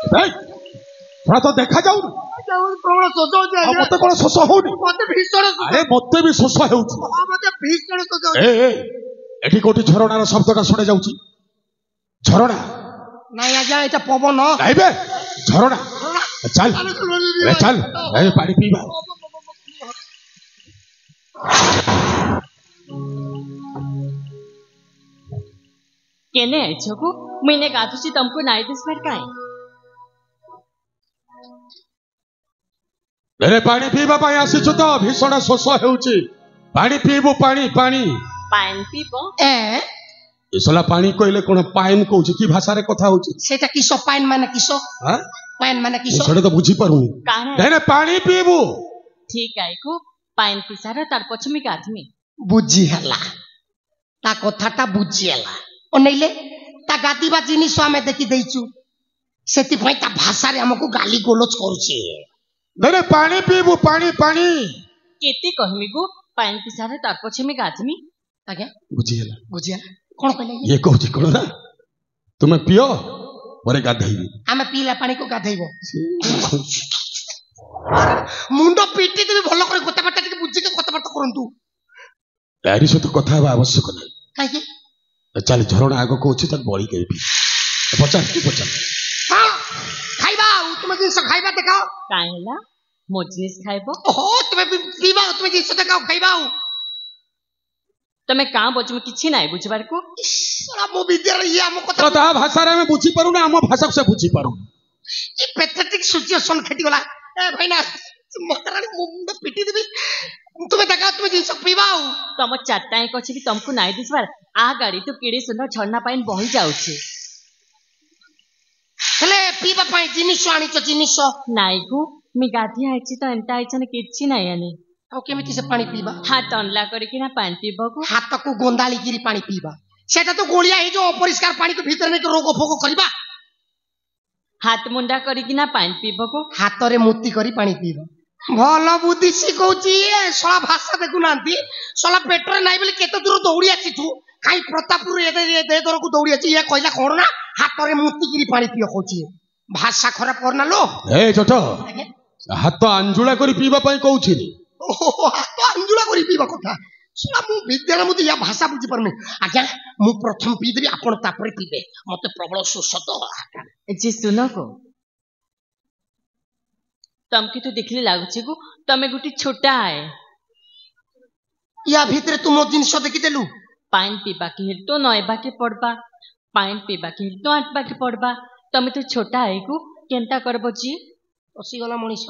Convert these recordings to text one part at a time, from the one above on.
थोड़ा तो देखा जाऊ प्रबल शोष होची मत कोन शोष होनी मते भीषण अरे मते भी शोष हेउची मते भीषण शोष ए एठी कोठी झरणार शब्दटा सुने जाउची झरणा नहीं आज्ञा एटा पवन नहीं बे झरणा चल ए चल ए पानी पीबा केने आइछो को महीने गाथुची तुमको नाई दिसबार काय अरे पानी पीबा पाई आसीछु तो भीषण शोष हेउची पानी पीबू पानी पानी पान पीबो ए इसला पानी कहले कोन पाइन कहूची की भाषा रे कथा होची सेटा किसो पाइन माने किसो हां पाइन माने किसो सेटा तो बुझी पारुनी काना नहीं पानी पीबू ठीक है को पान पिसार तार पछमी गाथमी बुझी हला ता कथाटा बुझी हला ओनैले ता गादिबा जिनिस आमे देखि देइछु सेति पई ता भाषा रे हमको गाली गोलोच करूची नहीं पानी पीबू पानी पानी केते कहमी को पान पिसार तार पछमी गाथमी आज्ञा बुझी हला बुझिया कोन कहले ये कहूची कोन ना तुमे पियो परे गाधैबी आमे पीला पानी को गाधैबो मुंडो पीटी देबी भलो करे कथा बाटा के बुझी के कथा बाटा करंतु यारी सहित कथा हेबा आवश्यक नहीं काहे के चल झरणा आगो को अछि तक बळी के पी पचास तू पचास हां खाइबा तुम जिस खाइबा देखाओ काहेला मो जिनिस खाइबो ओहो तुम पीबा तुम जिस देखाओ खाइबा तमे का बचम किछि नाइ बुझबार को सरा मो विद्या रे या मो कथा कथा भाषा रे में बुझी पारू ना हम भाषा से बुझी पारू ई पैथेटिक सिचुएशन खेती गला ए भाईना मतरानी मुंडो पीटी देबी तुम देखाओ तुम जिस पीबा तम चारटाई कछि कि तुमको नाइ दिसबार आ गाड़ी तो केड़े सुंदर झरना पाइन बही जाउछि हेले पीबा पाई जिनिस आनी छ जिनिस नाइ को मी गाधी आइछि तो एंता आइछन किछि नाइ आनी आ केमिति से पानी पीबा हाथ अनला करके ना पानी पीबो को हाथ को गोंदाली गिरी पानी पीबा सेटा तो गोलिया हे जो अपरिष्कार पानी को भीतर नहीं रोग फोग करबा हाथ मुंडा करके ना पानी पीबो को हाथ रे मुत्ती करी पानी पीबा भलो बुद्धि सिखौची ए सला भाषा देखु नांती सला पेटर नाही बोली केते दूर दौड़ी आछि तू काई प्रतापपुर ए दे दर को दौड़ी आछि ये कहला कोन ना हाथ रे मुत्ती गिरी पानी पियो कहूची भाषा खराब करना लो ए छोटो हाथ अंजुला करी पीबा पई कहूची ओहो हाथ अंजुला करी पीबा कथा सला मु विद्यार मुते या भाषा बुझी परने आज्ञा मु प्रथम पी देबी आपण तापरे पीबे मते प्रबल सुसत जी सुनो को तमके तो देखले लागुछि को तमे गुटी छोटा है या भीतर तू मो जिनस देखि देलु पानी पीबा के हेल तो नयबा के पड़बा पानी पीबा के हेल तो आटबा के पड़बा तमे तो छोटा है को केनता करबो जी ओसी गला मनीष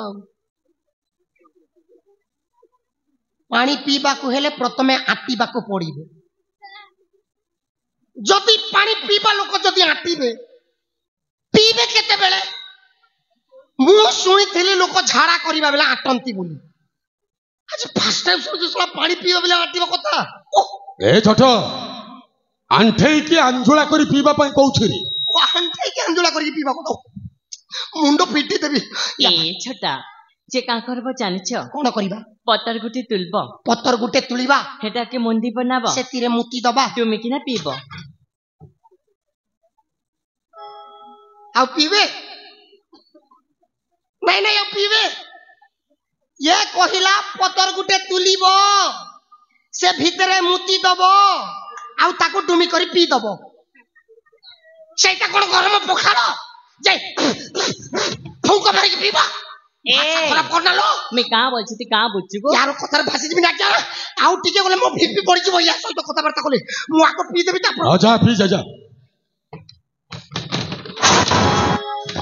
पानी पीबा को हेले प्रथमे आटीबा को पड़िबे जदि पानी पीबा लोक जदि आटीबे पीबे केते बेले मु सुनी थिली लोक झाड़ा करिबा बेला आटंती बोली आज फर्स्ट टाइम सुनि सला पानी पीबा बेला आटीबा कथा ए छोटो आंठे की अंजुला करी पीबा पई कहूछि रे ओ आंठे की अंजुला करी पीबा कथा मुंडो पीटी देबी ए छोटा जे का करबो जानिछ कोन करिबा पत्तर गुटी तुलबो पत्तर गुटे तुलिबा हेटा के मुंडी बनाबो से तीरे मुती दबा तुमे किना पीबो आ पीबे नहीं नहीं अब पीबे ये कहिला पत्तर गुटे तुलिबो से भीतरे मुती दबो आ ताको डुमी करी पी दबो सेटा कोन गरम पखाड़ो जे फौका मारी के पीबा ए खराब करना लो मैं का बोलछि ती का बुझिबो यार कथार भाषी जिबि ना क्या आउ टिके गले मो फिपी पड़ी जिवो या सहित कथा बार्ता कले मु आको पी देबी ता आ जा पी जा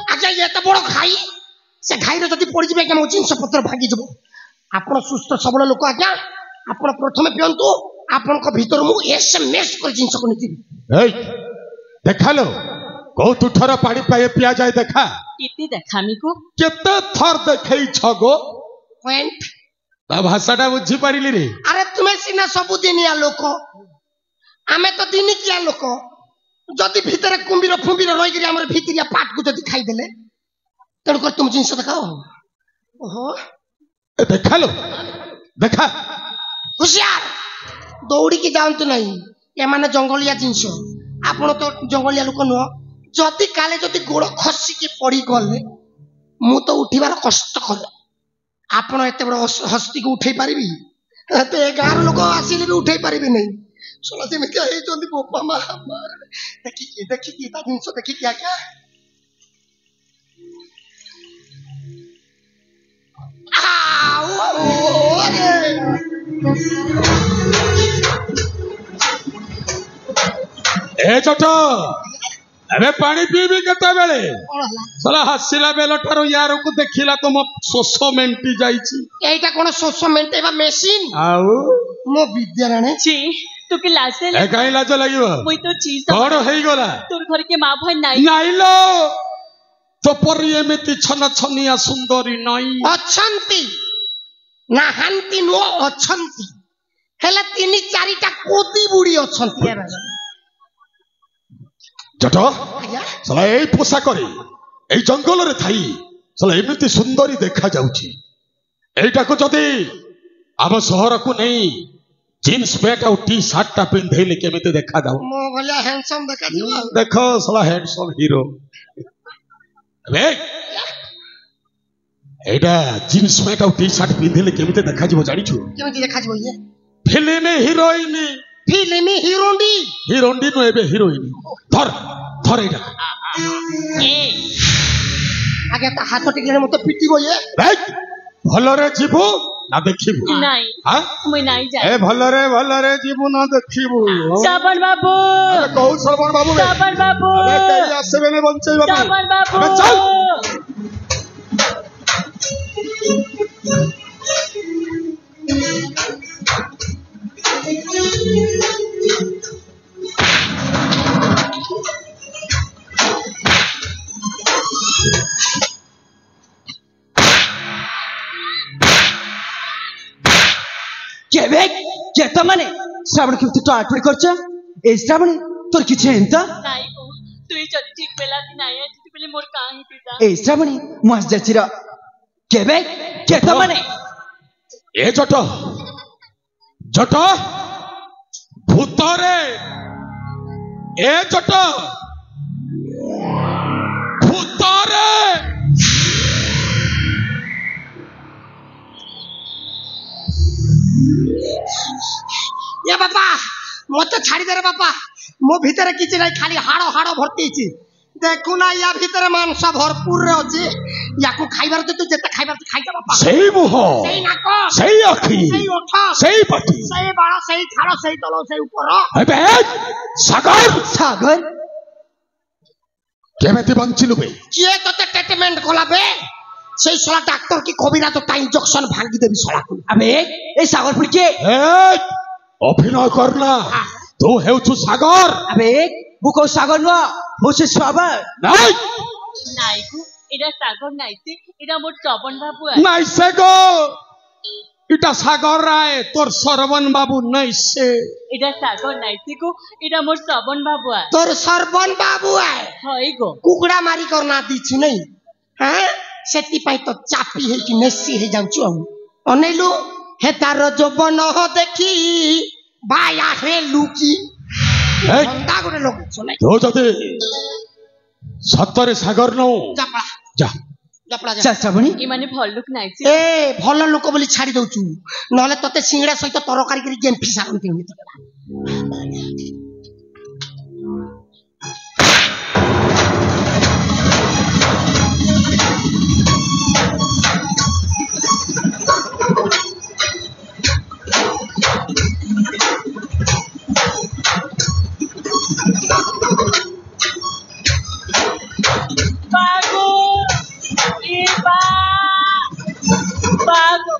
अच्छा ये तो बड़ खाई से खाई रे जदी पड़ी जिबे के मो जिंस पत्र भागी जबो आपण सुस्त सबल लोक आज्ञा आपण प्रथमे पियंतु आपण को भीतर मु एसएमएस कर जिंस को नीति ए देखा लो को तुठर पानी पाए पिया जाए देखा किति देखामी को केते थर देखै छगो पॉइंट ता भाषाटा बुझी पारिली रे अरे तुम्हें सिना सब दिनिया लोक आमे तो दिनी किया लोक जदी भीतर कुंबीर फुंबीर रही गरी हमर भीतरिया पाट को जदी खाई देले तण कर तुम जिंस देखाओ ओहो देखा लो देखा होशियार दौड़ी की जानतु नहीं ये माने जंगलिया जिंस आपण तो जंगलिया लोक नुह जदि काले जदि गोड़ खसिकी पड़ी गले मु तो उठिबार कष्ट करे आपण एते बड़ हस्ती को उठेई पारिबी ते गार लोक आसिले भी उठेई पारिबी नहीं सोला से में क्या है जोंदी बोपा मा देखी की ता जिंस देखी क्या क्या ए छोट अबे पानी पीबी केते बेले सला हसिला बेल ठारो यार को देखिला तो मो शोष मेंटी जाईची एटा कोन शोष मेंटेबा मेसिन आउ मो विद्याराणे छी तू के लाज ए काई लाज लागिबो मुई तो चीज बड़ हेई गला तोर घर के मां भाई नाही नाइलो तो परी एमिति छन छनिया सुंदरी नाही अछंती नाहांती नो अछंती हेला तीन चारिटा कोदी बुड़ी अछंती ए जट सला ए पोसा करे ए जंगल रे थाई सला एमिति सुंदरी देखा जाउची एटा को जदी आब शहर को नहीं जीन्स पैंट और टी शर्ट टा पिंधेले केमिति देखा जाउ मो भलिया हैंडसम देखा दियो देखो सला हैंडसम हीरो बे एटा जीन्स पैंट और टी शर्ट पिंधेले केमिति देखा जिवो जानि छु केमिति देखा जिवो ये फिल्म हीरोइन फिल्म हीरोंडी हीरोंडी नो एबे हीरोइन धर धर एटा ए आगे ता हाथ टिकले मते पिटिबो ये बे भलरे जीवो ना देखिबो नाही हां मुई नाही जाय ए भलरे जीवो ना देखिबो श्रवण बाबू अरे कहू श्रवण बाबू श्रवण बाबू अरे कई आसेबे ने बंचैबा श्रवण बाबू अबे चल केबे केता माने श्रावण केमती टाटपड़ी करछ ए श्रावण तोर किछ हेंता नाही को तुई जदी ठीक बेला ती नाही आती बेले मोर का हेतिता ए श्रावण मुआस जाचिरा केबे केता माने ए जट जट भूतरे ए जट भूतरे ये बापा मत छाड़ी दे रे बापा मो भीतर किछ नाही खाली हाड़ो हाड़ो भर्ती छी देखु ना या भीतर मांस भरपूर रे अछि याकू खाइबार तो जेते खाइबार तो खाइ जा बापा सही मुह सही नाको सही आखी सही ओठ सही पटी सही बाड़ा सही थालो सही तलो सही ऊपर अबे सागर सागर केमिति बंचिलु बे किए तते ट्रीटमेंट कोला बे সেই শালা ডাক্তার কি কবি না তো তা ইনজেকশন ভাঙি দেবি শালা अबे ए सागर पुर के ए अभिनय करना तू हेउछु सागर अबे बुको सागर नो होसे सागर নাই नाही को एडा सागर नाइते एडा मोर श्रवण बाबू নাই সে গো এটা সাগর রায় তোর শ্রবণ বাবু নাই সে एडा सागर नाइते को एडा मोर श्रवण बाबू তোর সর্বন বাবু আয় हई गो কুকুড়া মারি করনা দিছু নাই হ্যাঁ সেতি পাই তো চাপি হেই কি মেসি হে যাউছু অনেলু হে তার যৌবন দেখি ভাই আহে লুকি এই বন্দা করে লোক শুনে তো যদি সত্যরে সাগর নও জাপড়া যা জাপড়া चल श्रावणी ए माने भल लुक नाइते এ ভাল লোক বলি ছাড়ি দউছু নহলে ততে সিংড়া সহিত তরকারি করি গেম ফিসারন্তি হইতো बागो ए बा बागो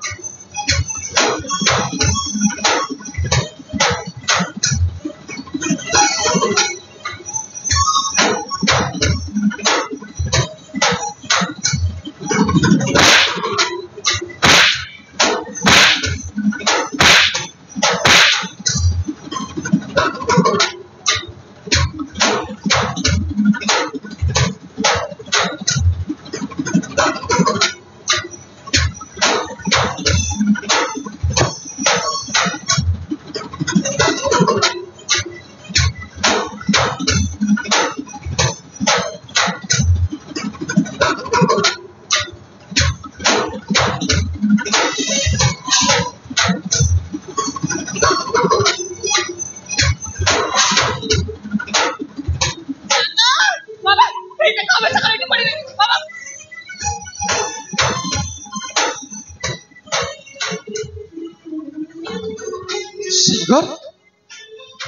सागर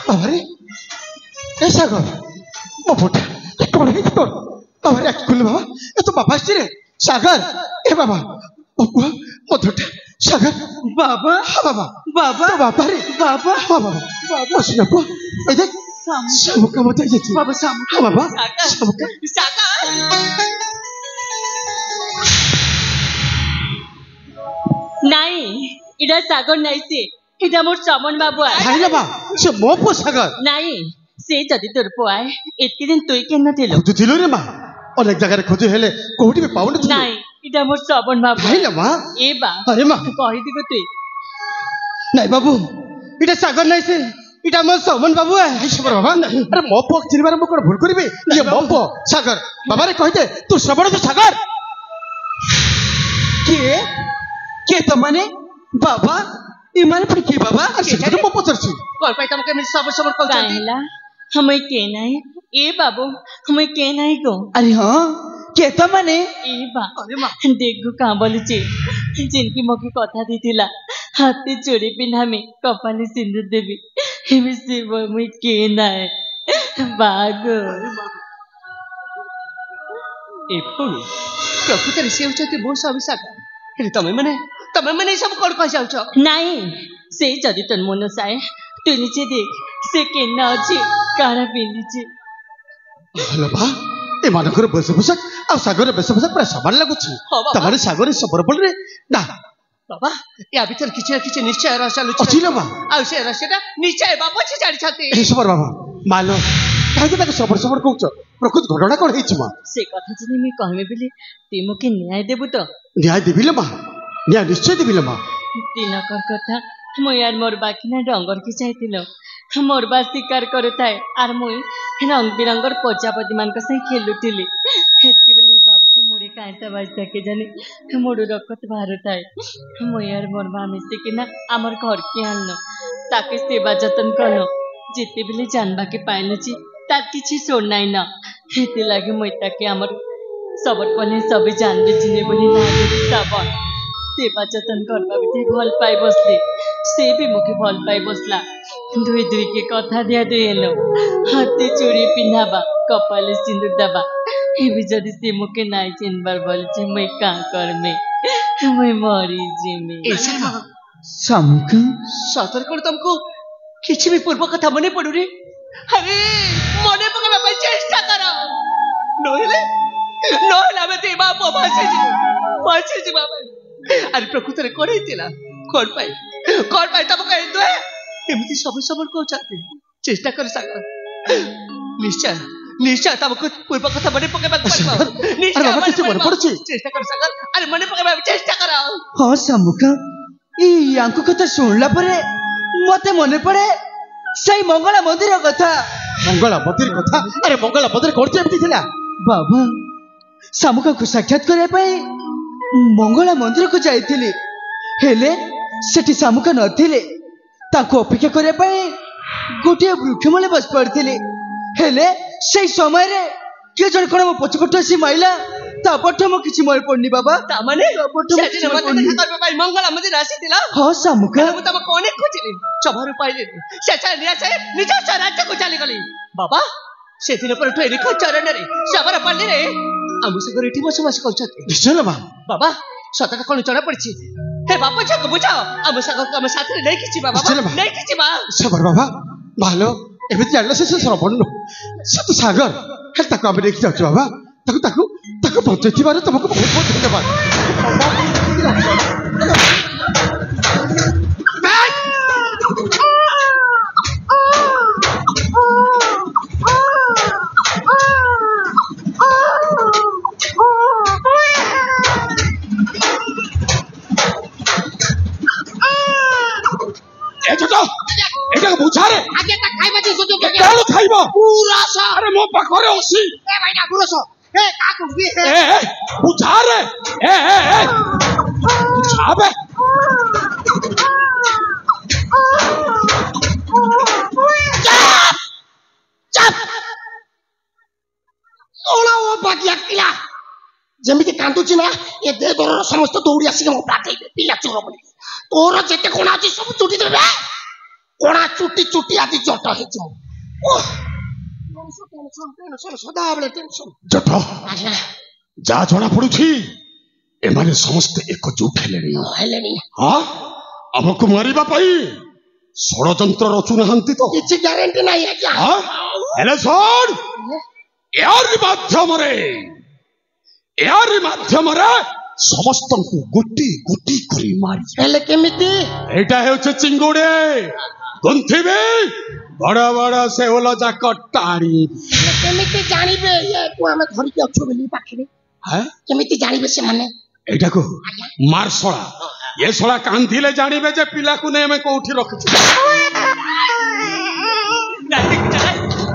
बाबा रे ए सागर मो फोटा कौन है तो बाबा रे खुल बाबा ए तो बाबा रे सागर ए बाबा बाबा मो फोटा सागर बाबा हाँ बाबा बाबा तो बाबा रे बाबा हाँ बाबा बाबा सुना को ए देख शामुका मत जाइए बाबा शामुका हाँ बाबा सागर शामुका सागर ନାଇଁ ଏଟା ସାଗର ନାଇଁ ସେ ଏଟା ମୋର ଶ୍ରମଣ ବାବୁ ଆଏ ଭାଇ ବାବା ସେ ମୋ ପୁଅ ସାଗର ନାଇଁ ସେ ଯଦି ତୋର ପୁଅ ଆଏ ଏତେ ଦିନ ତୁଇ କେନ ଥିଲୁ ଖୋଜୁଥିଲୁ ରେ ମା ଅନେକ ଜାଗାରେ ଖୋଜୁ ହେଲେ କୋଉଠି ବି ପାଉନଥିଲୁ ନାଇଁ ଏଟା ମୋର ଶ୍ରମଣ ବାବୁ ଭାଇ ନା ମା ଏ ବା अरे माँ କହିଦିଗ ତୁଇ नहीं बाबू इटा सागर नहीं से इटा मोर सोमन बाबू है भाई सबर बाबा अरे मो पुओ चिन्हबार मु कोन भूल करिबे ये मो पुओ सागर बाबा रे कहि दे तू श्रवण तो सागर के तो माने बाबा ई माने पर के बाबा से तो मो पचरछि कौन पाई तुमके मिल सब सब कहउछंती କାହିଁଲା ହମେ କେ ନାଇଁ ଏ ବାବୁ ହମେ କେ ନାଇଁ ଗो अरे हाँ के तो माने ଏ ବା ଦେଖୁ କାଁ ବୋଲୁଛି जिनकी मोके कथा देथिला हाथी चूड़ी पिन्हामी कपाली सिंदूर देवी एमे शिव मुई के नाय बाग ए पुणी प्रकृति से होचते बहुत सब सागर हे तमे माने सब कोन कह जाउछ नहीं से जदि तन मन साए तू नीचे देख से केना अछि काना पिंदिछि हेलो बा ए मानकर वेशभूषा आ सागर वेशभूषा पूरा समान लागुछि हाँ बाबा। तमारे सागर सबर बल रे ना बाबा या भीतर किछ निश्चय रहस्य लुचि अछि ना बा आ से रहस्यटा निश्चय बाबा छी जानि छथि ए सबर बाबा मानो काहे तक सबर सबर कहउछ प्रकृत घटना कोन हेछि मा से कथा जदि मैं कहमे बिले ती मोके न्याय देबु तो न्याय देबिले मा न्याय निश्चय देबिले मा दिनकर कथा मुई यार मोर बाकिना डंगर की चाहतिलो मोर बा शिकार करुताए आर मुई रंग बिरंगर प्रजापति मान सही खेलुतिली हेतकी बेली बाबू के मुड़ी कांटा बाजता के जाने मुड़ू रखत बाहरताए मुई यार मोर बा मिसे के ना हमर घर के आनलो ताके सेवा जतन कलो जिते बेली जानबा के पाइलो छी तार किछि सोन नाइ न हेते लागे मुई ताके हमर सबर पने सब जानबे चिने बोली ना साबन सेवा जतन करबा बिते भल पाई बसले से भी मुखे भल पाई बसला दुई दुई के कथा दिया देलो हाथी चूड़ी पिन्हाबा कपाले सिंदूर दबा ए भी जदि से मुखे नाइ चिनबार बोलछे मैं का करमे मैं मरी जिमे ऐसा शामुका सतर्क कर तुमको किछि भी पूर्व कथा मने पडु रे अरे मने पकाबा ପାଇଁ चेष्टा करो नहिले हमें ते बाप भाषे जी बाबा अरे प्रकृति रे कोन हेतिला कोन पाई तुमको ए दुए एमिति सब सबर को चाहते चेष्टा कर सागर निश्चय तुमको पूर्व कथा मने पकाबा पड़बा अरे बाबा किछ मन पड़छि चेष्टा कर सागर अरे मने पकाबा चेष्टा करो हाँ शामुका ई यांको कथा सुनला परे मते मने पड़े सही मंगला मंदिर कथा मंगला मंदिर कथा अरे मंगला मंदिर कोन एमिति थिला बाबा शामुका को साक्षात करे पाई मंगला मंदिर को जाइथिली हेले सेठी शामुका नथिले ताको अपेक्षा करे पाई गोटे वृक्ष मूले बस पड़थिली हेले सही समय रे के जण कोन मो पछपट आसी माइला तापठ मो किछि मोर पड़नी बाबा तामाने सेठी मते देखा करबा ପାଇଁ मंगला मंदिर आसीतिला हाँ शामुका ମୁଁ ତମକୁ ଅନେକ ଖୋଜିଲି ସଭାରୁ ପାଇଲିନି ଶେଷରେ ନିରାଶରେ ନିଜ ସ୍ୱରାଜ୍ୟକୁ ଚାଲିଗଲି ବାବା ସେଦିନ ପରଠୁ ଏରିଖ ଚରଣରେ ସବର ପଲ୍ଲୀରେ ଆମ ସାଙ୍ଗରେ ଏଠି ବସବାସ କରୁଛନ୍ତି ନିଶ୍ଚୟ ମା ବାବା ସତଟା କଣ ଜଣା ପଡିଛି हे बापू ଝିଅକୁ ବୁଝାଅ ଆମ ସାଙ୍ଗକୁ ଆମ ସାଥିରେ ନେଇକି ଯିବା ବାବା ଚାଲ ମା। ନେଇକି ଯିବା सबर बाबा भालो एमिति जानला से श्रवण नो से तो सागर हेल ताको हम देखि जाउछ बाबा ताको बचैति बारे तुमको बहुत बहुत धन्यवाद ए छोटो एटा बुझा रे आगे ता खाइबा जे सोचो कालो खाइबो पूरा सा अरे मो पाखरे ओसी ए भाईना गुरसो ए काकू भी ए बुझा रे ए बुझा बे चप ओला ओ बागिया पिला जेमिति कांदुची ना ए दे दरर समस्त दौड़ी आसी मो पाठेबे पिला चोर बोली तोर जेते कोना अछि सब चुटी देबे कोणा चुटी चुटी आदि जट हेचो टेंशन सदाबले टेंशन जट आज्ञा जा जଣା पड़ुछि एमाने समस्त एकजुट हेलेनी हाँ हमको मारिबा पाई षड़यंत्र रचु नाहंती तो किछि ग्यारंटी नहीं है क्या हाँ हेले सुन यार माध्यम समस्त गोटी गोटी करी मारी हेले केमिति एटा हेउछ चिंगुडे गुंथिबे बड़ा बड़ा से ओला जाक टाणी केमिति जानिबे ये को हमें धरि के अछु बेली पाखरे हैं केमिति जानिबे से माने एटा को मारसला ये सला कांधिले जानिबे जे पिला को ने में कोठी रखछु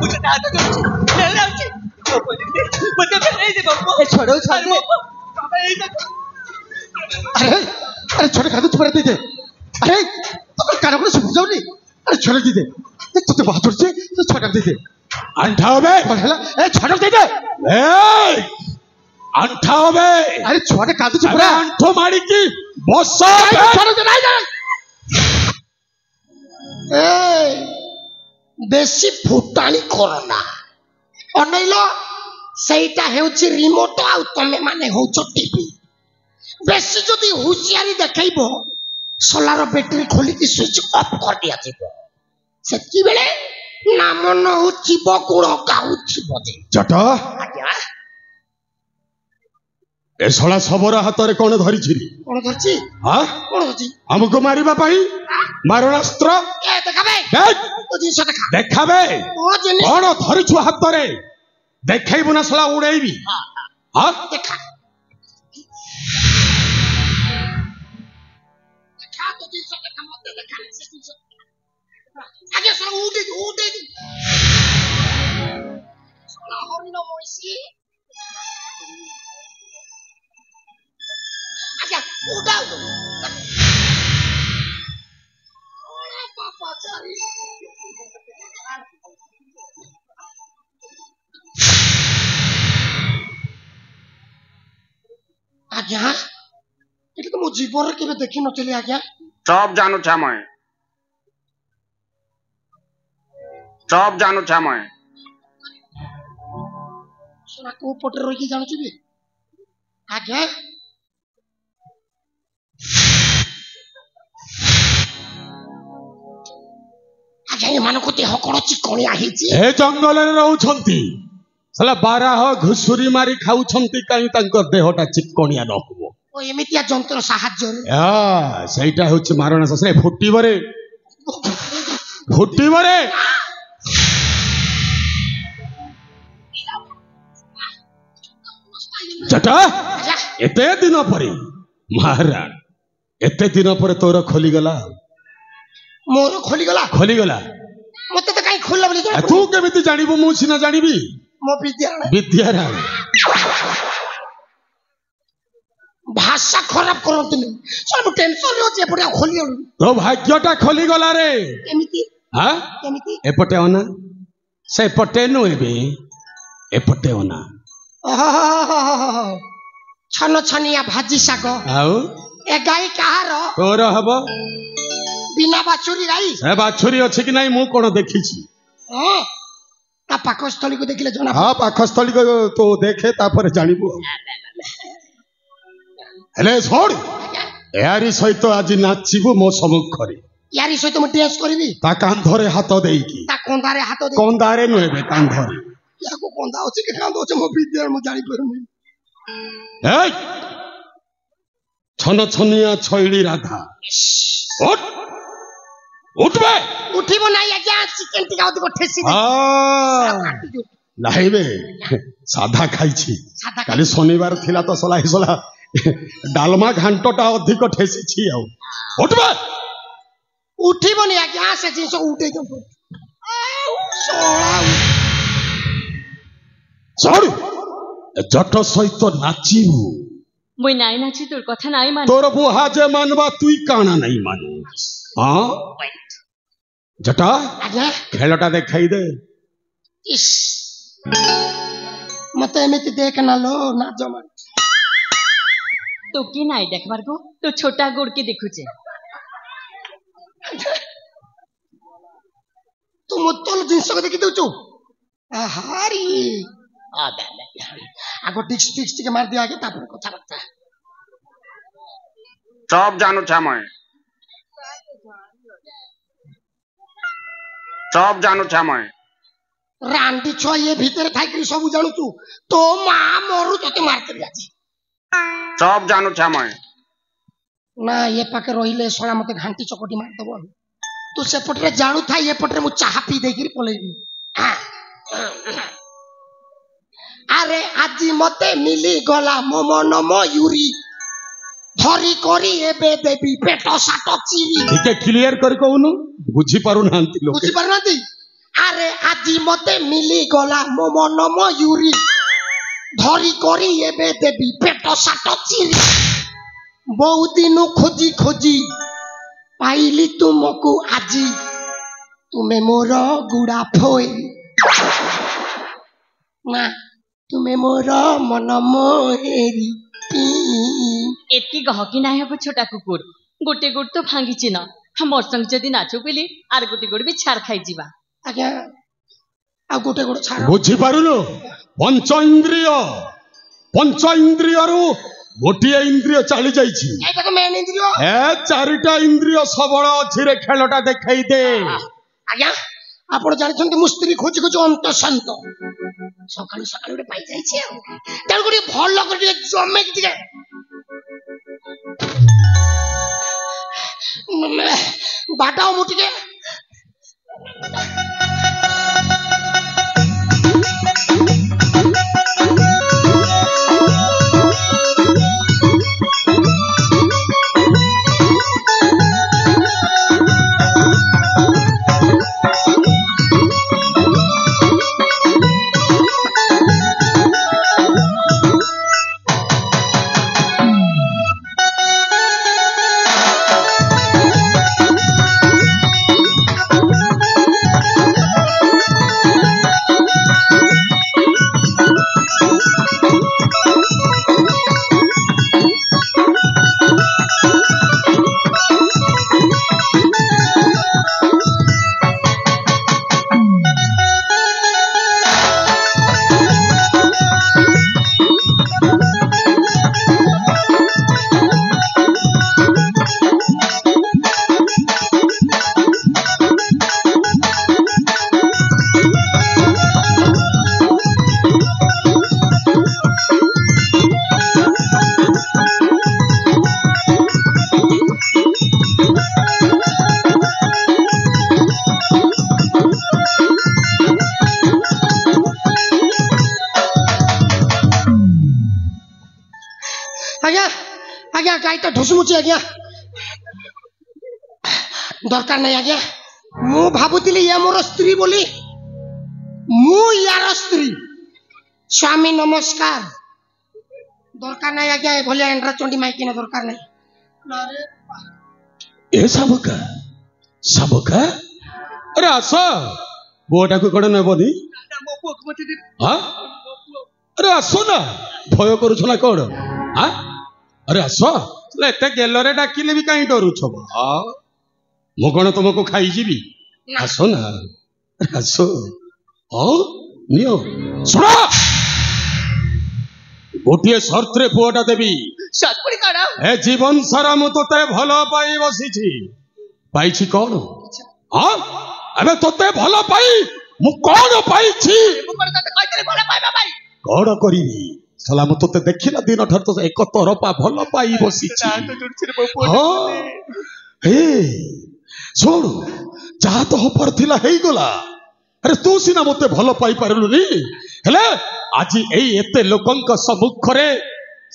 मुझे दादा छोड़ो अरे अरे छोटे खाते चुप रहते थे अरे तो कान को सुन जाओ नहीं अरे छोड़ दे तो बात छोड़ से तो छोड़ दे दे अंठावे ए छोड़ दे दे ए अंठावे अरे छोटे खाते चुप रह अंठो मारी की बस छोड़ दे नहीं ए बेसी फुटाणी कोरोना अनैलो सेटा हेउछि रिमोट आउ तमे माने होचो टीवी बेसी जदी हुशियारी देखैबो सोलार बैटरी खोली की स्विच ऑफ कर दिया जिवो सेति बेले नाम न उठिबो गुण गाउथिबो जे जट आज्ञा ए सला सबर हाथ रे कोन धरि छिरी कोन धरछि हां कोन धरछि हमको मारिबा पाई मारणास्त्र ए देखाबे देख तो जिंस देखा देखाबे ओ जिन कोन धरि छु हाथ रे देखैबो ना सला उड़ैबी हां देखा देखा तो जिंस देखा मत देखा से जिंस आगे सर उड़े सोला हरिनो मोइसी आगे उड़ाओ ओला पापा चारी आज्ञा ये तो मो जीवन के देखि नथिले आज्ञा सब जानू छा मैं सोना को पटर रही जानु छी आज्ञा आज्ञा ये मानको देह कोन चिकणिया हिची ए जंगल रे रहउछंती सला बाराह घुसुरी मारी खाउछंती काई तांकर देहटा चिकणिया न होबो ओ एमितिया जंत्र साहाय्य रे आ सेटा होछि मारणा ससरे फुटीबरे जटा एते दिन परे महाराज एते दिन परे तोर खोली गला मोर खोली गला मते तो काई खोलला बोली तू केमिति जानिबो मु सिना जानिबी मो विद्या भाषा खराब करंतनी सब टेंशन रे अछि एपटे खोली तो भाग्यटा खोली गला रे केमिति हां केमिति एपटे ओना से पटे नु एबे एपटे ओना छन छनिया भाजी साग आउ ए गाई कहार तोर हबो बिना बाछुरी गाई ए बाछुरी अछि कि नाही मु कोन देखि छी हां ता पाकस्थली को देखिले जना हां पाकस्थली को तो देखे तापर जानिबो हेले छोड़ यारी सहित आज नाचिबो मो सम्मुखरे यारी सहित म डांस करबी ता कांधरे हाथ देईकी ता कोंदारे हाथ दे कोंदारे नहेबे कांधरे याको कोंदा अछि के कांदो अछि मो विद्या म जानि परमी ए छन छनिया छैली राधा उठ उठबे उठिबो नाही आज्ञा चिकन टिका ओति को ठेसी दे नाइबे साधा खाई छी काली शनिवार थिला तो सला हिसला डालमा घांटोटा अधिक ठेसी छी आ उठबे उठिबो नाही आज्ञा से जिंस उठे जो सोळा सॉरी जट सहित नाचिबू मुई नाई नाची तोर कथा नाई मान तोर बुहा जे मानबा तुई काना नहीं मानु हां जटा आज्ञा खेलटा देखाई दे इस मते एमिति देख ना लो ना जमा तो की नाई देखबार को तो छोटा गोड़ के देखु छे तू मोतल जिंस को देखि दउचु हारी आगो टिक्स के मार दिया आगे तापर कथा बता सब जानू छा मैं सब जानू छा मैं रांडी छो ये भीतर थाई कि सब जानू तू तो मां मरु तते मारते जाची सब जानू छा मैं ना ये पाके रहिले सोला मते घंटी चकोटी मार दबो तू से पटरे जानू था ये पटरे मु चाहा पी दे गिरी पलेबी अरे आजी मते मिली गला मोमन मयूरी धरी करी एबे देबी पेट साट चिरी ठीक क्लियर कर कहूनु बुझी पारु नांती लोग बुझी पारु नांती अरे आजी मते मिली गला मोमन मयूरी धरी करी एबे देबी पेट साट चिरी बहुत दिन खोजी खोजी पाइली तुमको आजी तुम्हें मोर गुड़ा फोई ना तुम्हें मोर मन मोहेरी एति गहकी नाही हबो छोटा कुकुर गोटे गोट तो भांगी न हमर संग जदी नाचो बेली आर गोटे गोट भी छाड़ खाई जीवा आज्ञा आ गोटे गोट छाड़ बुझी पारुनो पंच इंद्रिय रु गोटे इंद्रिय चली जाइछि एटा तो मेन इंद्रिय ए चारिटा इंद्रिय सबळ अछि रे खेलटा देखाई दे आज्ञा आपण जानिछन्ते मुस्त्री खोजी खोजी अंत संत सकाळी सकाळी पाई जाइछि तेल गुडी भल कर जमे कि बाटाओ मुटिके गाईटा ढुसमुची आज्ञा दरकार नहीं आज्ञा मु भाबुतिली ये मोर स्त्री बोली मु यार स्त्री स्वामी नमस्कार दरकार नहीं आज्ञा ए भलिया एंड्रा चंडी माइकी न दरकार नहीं ए सबका अरे आस बोटा को कड़े नेबनी हां अरे आसो ना भय करू छना कोड हां अरे आसो एते गेलरे डाकिले भी काई डरू छबो मो कोन तुमको खाई जीवी आसो ना आसो नियो सुना गोटे शर्त रे पुआटा देवी सतपुरी काडा ए जीवन सारा मु तोते भलो पाई बसिछि पाइछि कोन हां अबे तोते भलो पाई मु कोन पाइछि मु कोन तते कहितले भलो पाइबा भाई कोन करिवि सला मु तोते देखिला दिन ठर तो एक तरफा भलो पाई बसिछि हां हे छोड़ जहा तो हपर थिला हेई गला अरे तू सिना मते भलो पाई पारलुनी हेले आजी एई एते लोकंक सम्मुख रे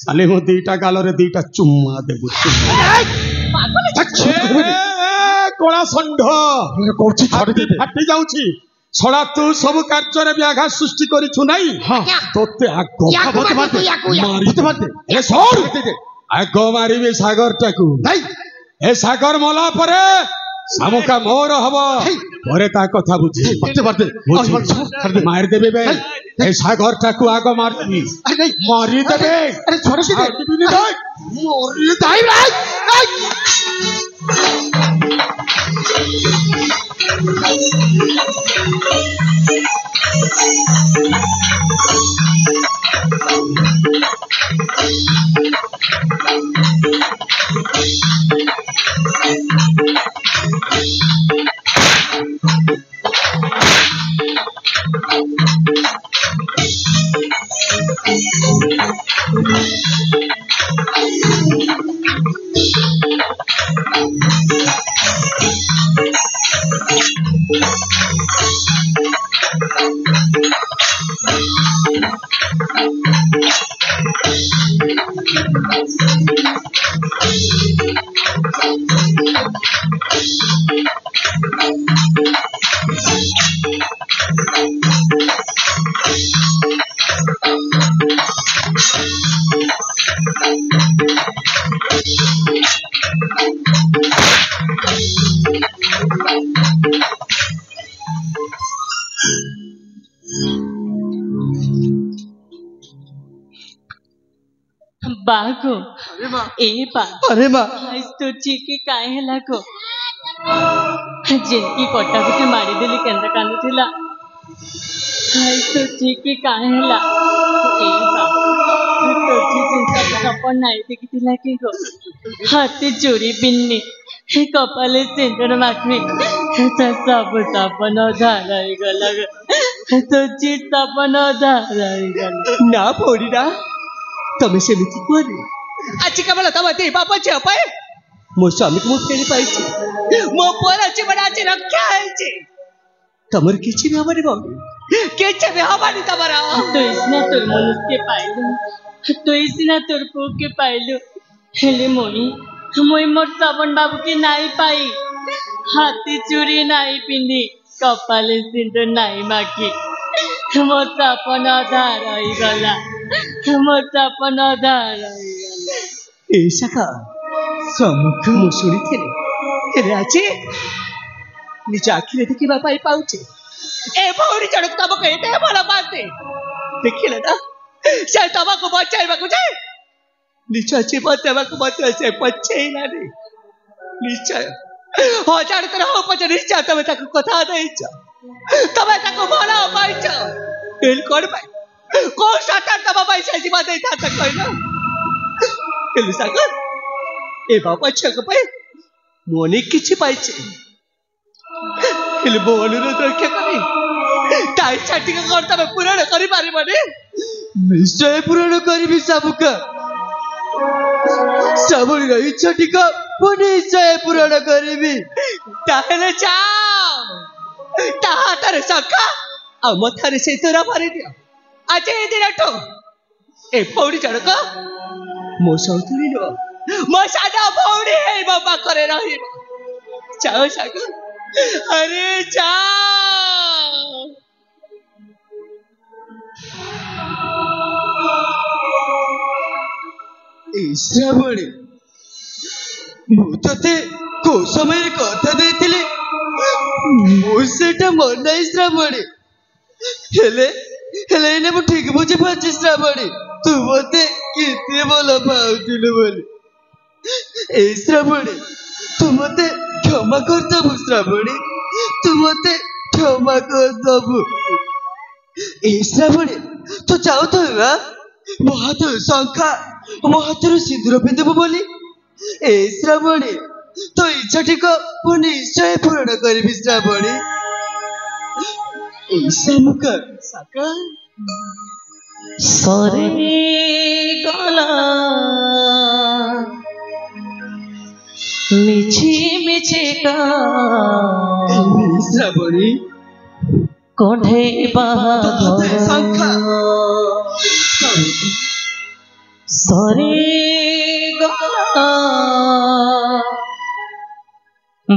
साले मो दीटा गाल रे दीटा चुम्मा देबु कोला संढ कोछि छाडी दे फाटी जाउछि छड़ा तू सब कार्य रे व्याघात सृष्टि करिछु नाही तोते आगो मारी ए सोर आगो मारीबे सागर टाकू नाही ए सागर मला परे शामुका मोर हब परे ता कथा बुझी मार देबे बे ए सागर टाकू आग मार देबी मारी देबे अरे छोड़ के मोरी दाई बागो ए बा अरे माँ आज तो चीकी काहे ହେଲା को जिनकी कोटा गुटे मारी देली केंद्र कांदू थिला आज तो चीकी काहे ହେଲା ए बा तो जी चिंता सपन नाही देखी थिला की गो हाथी चोरी बिन्नी हे कपाले सिंदूर माखनी सब सपन धाराई गला तो जी सपन धाराई गला ना फोड़ीरा तमे सेमिति कोरे आज केवल तम ते बापाचे अपाय मो स्वामी को फेरी पाइछे मो पोराचे बडाचे रक्षा आइछे तमर किछि न हमारे बाबू केचे बे हमारी तमरा तो इसने तोर मनुष्य के पाइलु तो इसने तोर पो के पाइलु हेले मोई मोर श्रवण बाबू के नाई पाई हाथी चूड़ी नाई पिंदी कपाले सिंदूर नाई माखी मोर सपन आधार होई गला मोर सपन आधार होई गला ऐसा का सम्मुख मु शुणिथिले हेले आछि निज आखिरे देखिबा पाई पाउछे ए भौरी चढ़क तमको एते भला बाते देखिले ना से तमको बचाइबा को जाय निश्चय जीवन देवाक मत से पछेइला रे निश्चय हजार तर हो पछ निश्चय तमे ताको कथा देइछ तमे ताको भला पाइछ एल कोड पाई को साता तम पैसा जीवन देइथा त कहिला एल सागर ए बाबा छक पाई मोने किछि पाइछे एल बोलुर रक्षा करी ताई छाटी का कर तमे पूर्ण करि पारिबने निश्चय पूर्ण करिबि सबका सबरी रही छटी का निश्चय पूर्ण करिबि ताहेले जाओ ताहा तारे सखा आ मथारे से तोरा पारि दियो आज ए दिनठो ए पौड़ी चढ़क मो सौतुरी लो मो सादा भौरी हे बाबा करे रही जाओ सागर अरे जाओ श्रावणी मुझे को समय कथा देथिले मुसेटा मन नाही श्रावणी हेले हेले ने मु ठीक बुझे पाछि श्रावणी तू मते केते बोला पाउतिले बोली ए श्रावणी तू मते क्षमा कर दबु श्रावणी तू मते क्षमा कर दबु ए श्रावणी तू जाओ तो ना मो हाथ शंखा मो हाथरू सिंदूर पिंधबु बोली ए श्रावणी तो इच्छा ठीक मु निश्चय पूर्ण करिबि श्रावणी ऐसा साकर सरे गला मिछि मिछि का श्रावणी कोढे बाहादुर शंखा सरे गला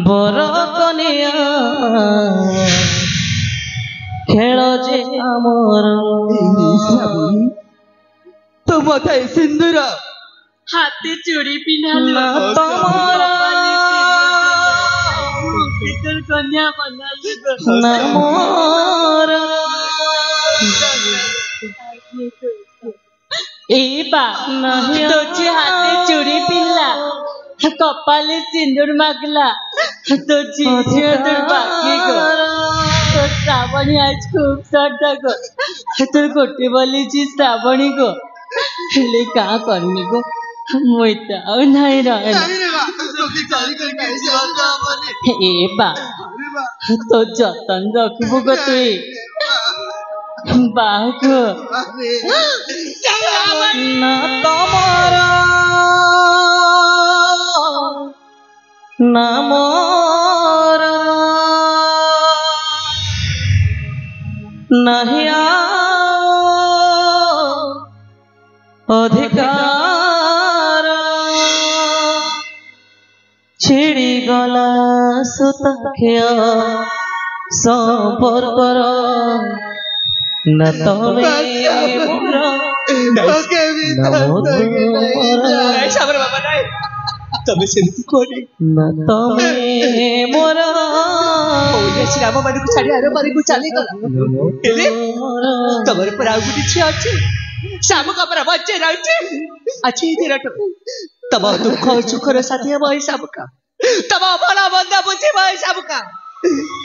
बर कनिया खेल जे आमर तो माथाय सिंदूर हाथे चूड़ी पिन्हालु तमर कन्या बनाली नामोर ए बा तुझे हाथे चूड़ी पिल्ला कपाले सिंदूर मागला तुझी दुर्भाग्य गो तो श्रावणी आज खूब सरदा गो तोर गोटे बोली श्रावणी गो हेले का करमी गो मुइता नहीं रहे ए बा तो जतन रखबो गो तू बागो ना तमरा ना मोरा नहीं अधिकार छिड़ी गला सुतख्या संपर्कर न तमे सेमती कोनी न तमे मोर ओले श्राम माने को छाडी आरो माने को चाली गला हेले तमर पर आउ गुटी छी अछि श्याम का पर बच्चे रहछि अछि दिरट तब दुख सुखर साथी है भाई श्याम का तब भला बंदा बुझे भाई श्याम का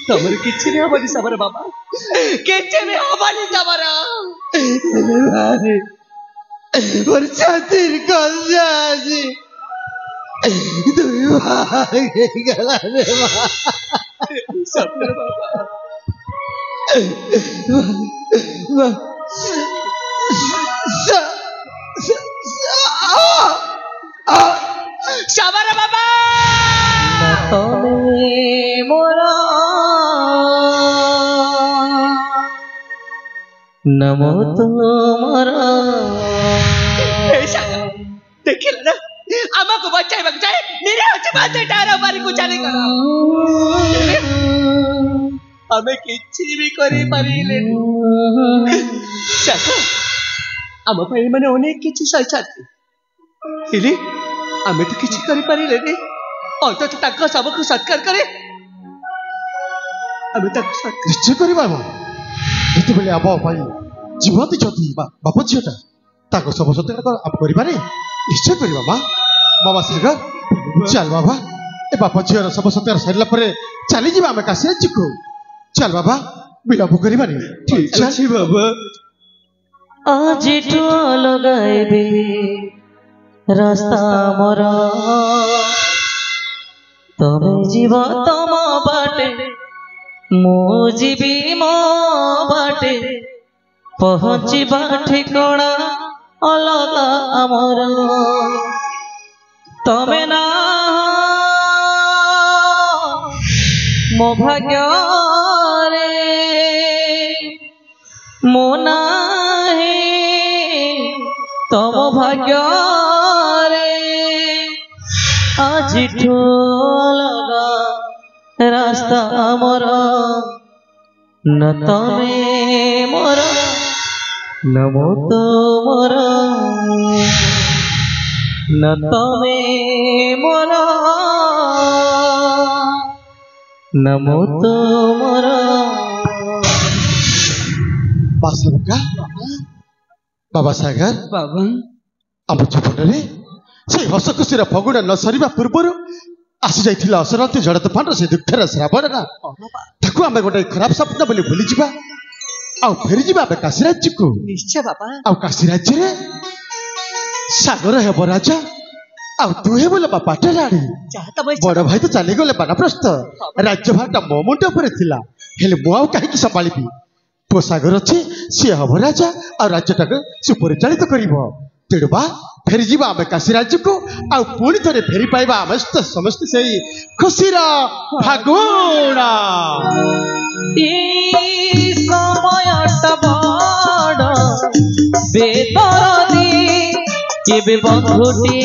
तमर किछि रे हबनी समर बाबा किछि रे हबनी तमर अरे और छातिर कल जाजी दुई भागे गला रे समर बाबा समर बाबा तमे मोरा नमो तुम्हारा देखिल ना आमा को बचाई बचाई मेरे अच्छे बात है टारा मारी को चले करा हमें किछि भी करी पारिले साका आमा भाई माने अनेक किछि सहिचाती हिली हमें तो किछि करी पारिले रे अंत ताका सबको सत्कार करे हमें तक सत्कार निश्चय करी बाबा एते बेले आबा भाई जीवती छथि बाप झियोटा ताको सब सत्कार आप करि पारे निश्चय करी बाबा बाबा सागर चल बाबा ए बाप झियर सब सत्कार सरिला परे चली जीवा हमें काशी राज्य को चल बाबा विलंब करिबानी ठीक छै बाबा आज तो लगाइबे रास्ता मोर तमे जीव तम बाटे मो जीवी मो बाटे पहुँचीबा ठिकଣା अलगा आमर तमे ना मो भाग्य रे मो नाही तम भाग्य रे आज अलगा रास्ता आमर न तमे मोर नमो तोमर न तमे मोर नमो तोमर बाबा सागर बाबा आम जीवन से हस खुशी फगुण न सरिबा पूर्व आसी जाइथिला असरंती झड़ तूफान से दुखर श्रावण ताकू आम गोटे खराब स्वप्न बोली भूली जावा आउ फेरी जावा आम काशी राज्य को निश्चय बाबा आउ काशी राज्य रे सागर हेब राजा आउ तू हे बोल बापा टेलाड़ी बड़ भाई तो चली गले बानप्रस्थ राज्य भाटा मो मुंड पर थिला हेले मु आउ काहे संभाळिबी पो सागर अच्छी सी हम राजा आ राज्यटा से परिचालित करिबो तेणुबा फेरी जीवा आम काशी राज्य को आउ पुणी थे फेरी पाइबा आम समस्त से खुशीर फागुण केबे बंधुटी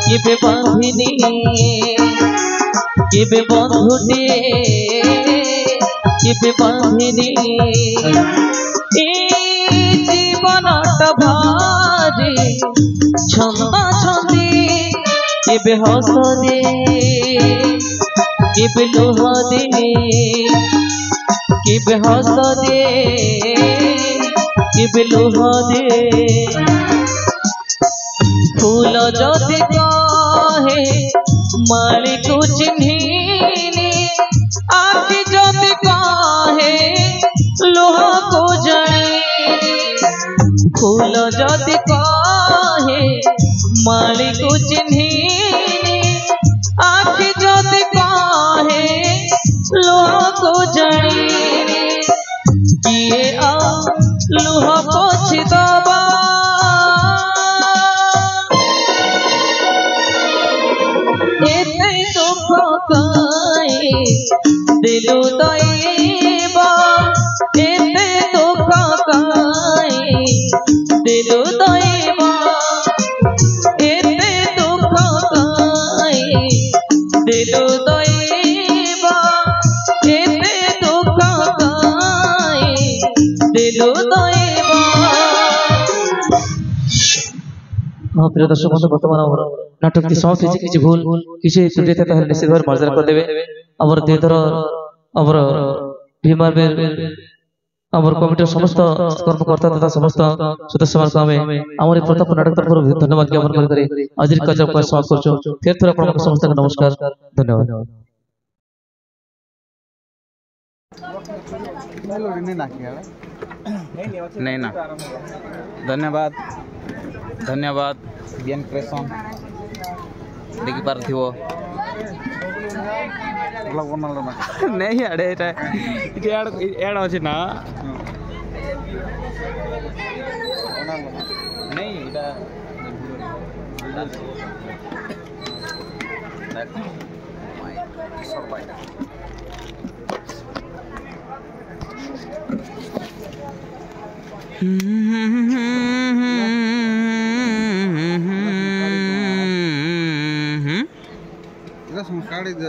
केबे बंधिनी केबे बंधुटी केबे बंधिनी जीवनट भारी छंदा छंदी केबे हसदे केबे लुह दे केबे हस दे केबे लुह दे फूल जदि कहे माली को चिन्हिनी आखि जदि कहे लुह को जानी फूल जदि कहे माली को चिन्हिनी आखि जदि कहे लुह को जानी किए आ लुह पोछि दबा एते दुख काए दिलु दैबा एते दुख काए दिलु दैबा एते दुख काए दिलु दैबा एते दुख काए दिलु दैबा। हाँ प्रिय दर्शक बंधु बर्तमान नाटक की समाप्ति किसी भूल किसी त्रुटि थे ताहले निश्चित भाव मार्जन कर देबे हमर देधर हमर भीमा बेर हमर कमिटी समस्त कर्मकर्ता तथा समस्त सदस्य मान हमें हमर प्रताप नाटक तरफ धन्यवाद ज्ञापन करे आज कार्यक्रम को समाप्त करछो फिर थोड़ा आपन समस्त नमस्कार धन्यवाद। नहीं ना धन्यवाद धन्यवाद बीएन क्रेशन देखि पारथिबो नहीं आड़े एड अच्छे ना नहीं